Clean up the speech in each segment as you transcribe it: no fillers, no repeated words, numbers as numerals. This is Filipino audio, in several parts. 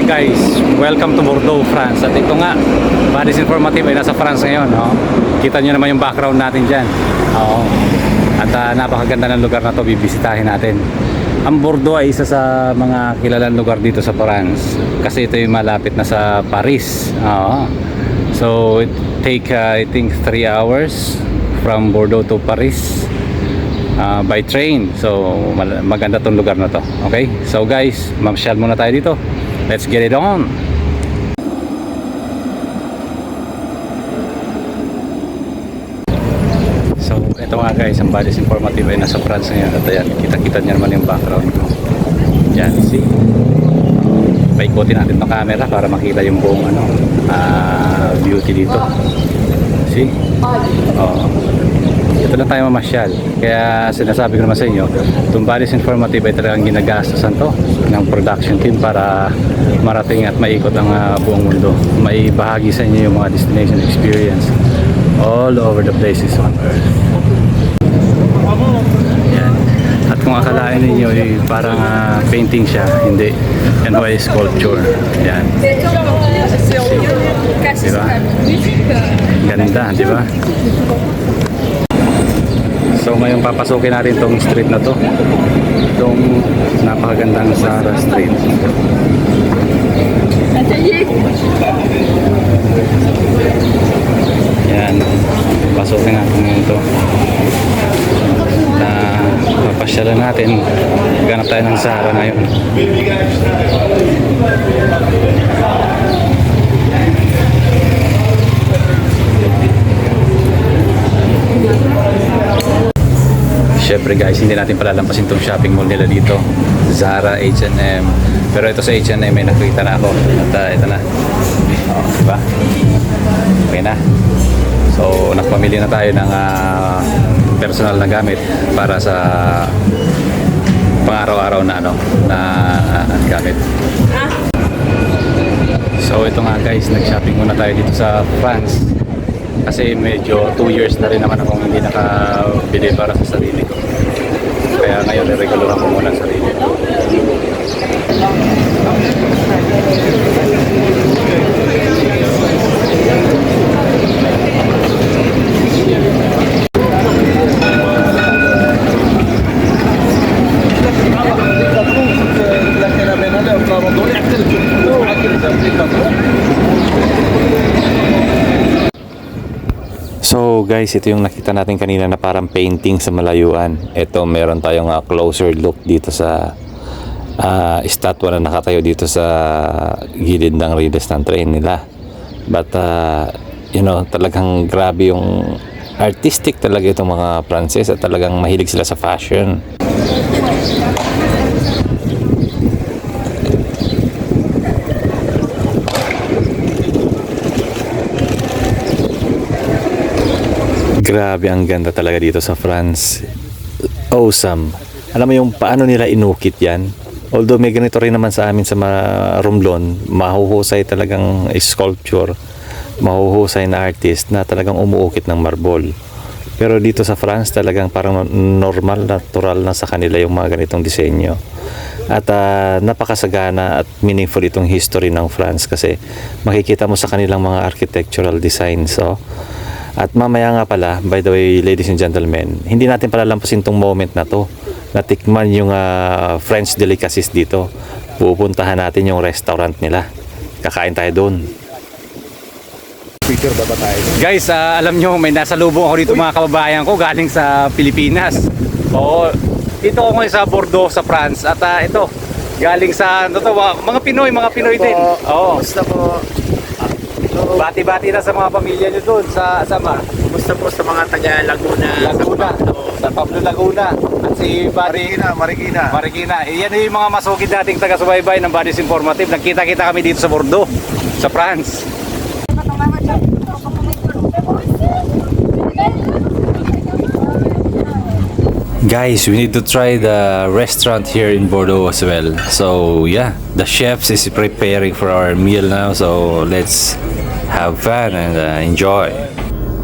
guys, welcome to Bordeaux, France. At ito nga, Badis Informative ay nasa France ngayon, no? Kita nyo naman yung background natin dyan. Oo. At napakaganda ng lugar na to, bibisitahin natin. Ang Bordeaux ay isa sa mga kilalang lugar dito sa France, kasi ito yung malapit na sa Paris. Oo. So it take I think 3 hours from Bordeaux to Paris by train. So maganda tong lugar na to. Okay, so guys, mamasyal muna tayo dito. Let's get it on. So ito nga guys, ang Badis Informative ay nasa France ngayon. At ayan, kita-kita niya naman yung background ko. Yan, see? Paikutin natin ng camera para makita yung buong beauty dito. See? Oh. Ito lang tayo mamasyal. Kaya sinasabi ko naman sa inyo, itong Badis Informative ay talagang ginagastosan to ng production team para marating at maikot ang buong mundo. May bahagi sa inyo yung mga destination experience all over the places on earth. Yan. At kung akalain ninyo ay parang painting siya, hindi. Yan ay sculpture. Yan. Diba? Ganda, diba? So ngayon papasukin natin tong street na to, itong napakagandang Zara Street. Yan, pasukin natin ngayon to. Papasyalan natin, ganap tayo ng Zara ngayon. Syempre guys, hindi natin palalampasin itong shopping mall nila dito, Zara, H&M. Pero ito sa H&M may nakita na ako. At ito na, diba? Okay na. So nagpamili na tayo ng personal na gamit para sa pang-araw-araw na gamit. So ito nga guys, nag-shopping muna tayo dito sa France. Kasi medyo 2 years na rin naman akong hindi nakabili para sa sarili ko. Kaya ngayon i-reguluhan ko muna ang sarili ko. So guys, ito yung nakita natin kanina na parang painting sa malayuan. Ito, meron tayong closer look dito sa estatwa na nakatayo dito sa gilid ng riles ng train nila. But you know, talagang grabe yung artistic talaga itong mga Pranses at talagang mahilig sila sa fashion. Grabe, ang ganda talaga dito sa France. Awesome. Alam mo yung paano nila inukit yan? Although may ganito rin naman sa amin sa Romblon, mahuhusay talagang sculpture, mahuhusay na artist na talagang umuukit ng marble. Pero dito sa France talagang parang normal, natural na sa kanila yung mga ganitong disenyo. At napakasagana at meaningful itong history ng France kasi makikita mo sa kanilang mga architectural designs. So, at mamaya nga pala, by the way, ladies and gentlemen, hindi natin palalampasin tong moment na to. Natikman yung French delicacies dito. Pupuntahan natin yung restaurant nila. Kakain tayo doon. Picture ba tayo? Guys, alam nyo, may nasa lubong ako dito mga kababayan ko galing sa Pilipinas. Oo, dito ako ngayon sa Bordeaux, sa France. At ito, galing sa mga Pinoy din. Oo. Gusto po. Bati-bati na sa mga pamilya nyo doon sa Asama. Gusto po sa mga taga Laguna. Sa Pablo Laguna. At si Marikina. Yan yung mga masugid nating taga-subaybay ng Badis Informative. Nagkita-kita kami dito sa Bordeaux, sa France. Guys, we need to try the restaurant here in Bordeaux as well. So yeah, the chefs is preparing for our meal now. So let's have fun and enjoy.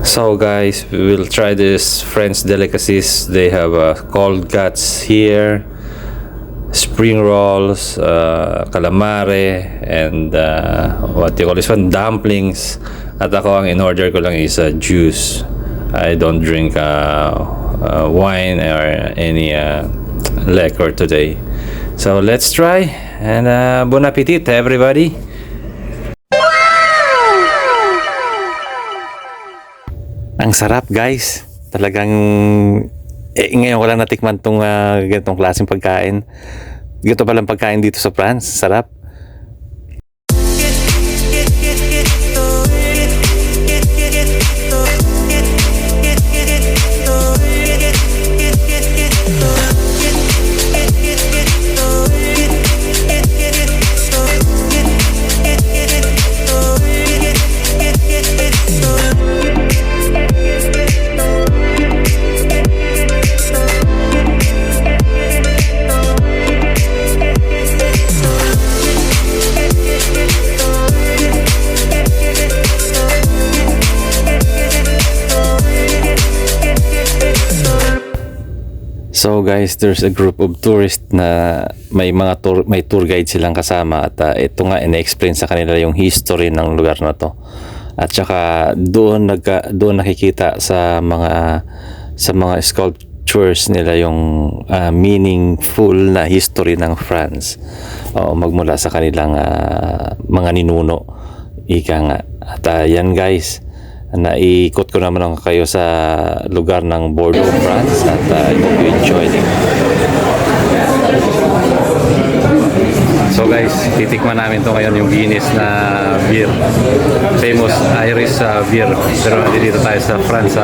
So guys, we will try this French delicacies. They have cold cuts here, spring rolls, calamari, and what you call this one, dumplings. At ako, ang in-order ko lang is juice. I don't drink wine or any liquor today. So let's try, and bon appetit everybody. Ang sarap guys. Talagang ngayon ko lang natikman tong ganitong klaseng pagkain. Ganito palang pagkain dito sa France. Sarap. So guys, there's a group of tourists na may mga may tour guide silang kasama at ito nga ina-explain sa kanila yung history ng lugar na to. At saka doon nakikita sa mga sculptures nila yung meaningful na history ng France. Magmula sa kanilang mga ninuno. Ika nga. At yan guys, naikot ko naman kayo sa lugar ng Bordeaux, France, at I hope you enjoyed it. So guys, titikman namin to ngayon yung Guinness na beer, famous Irish beer, pero dito tayo sa France.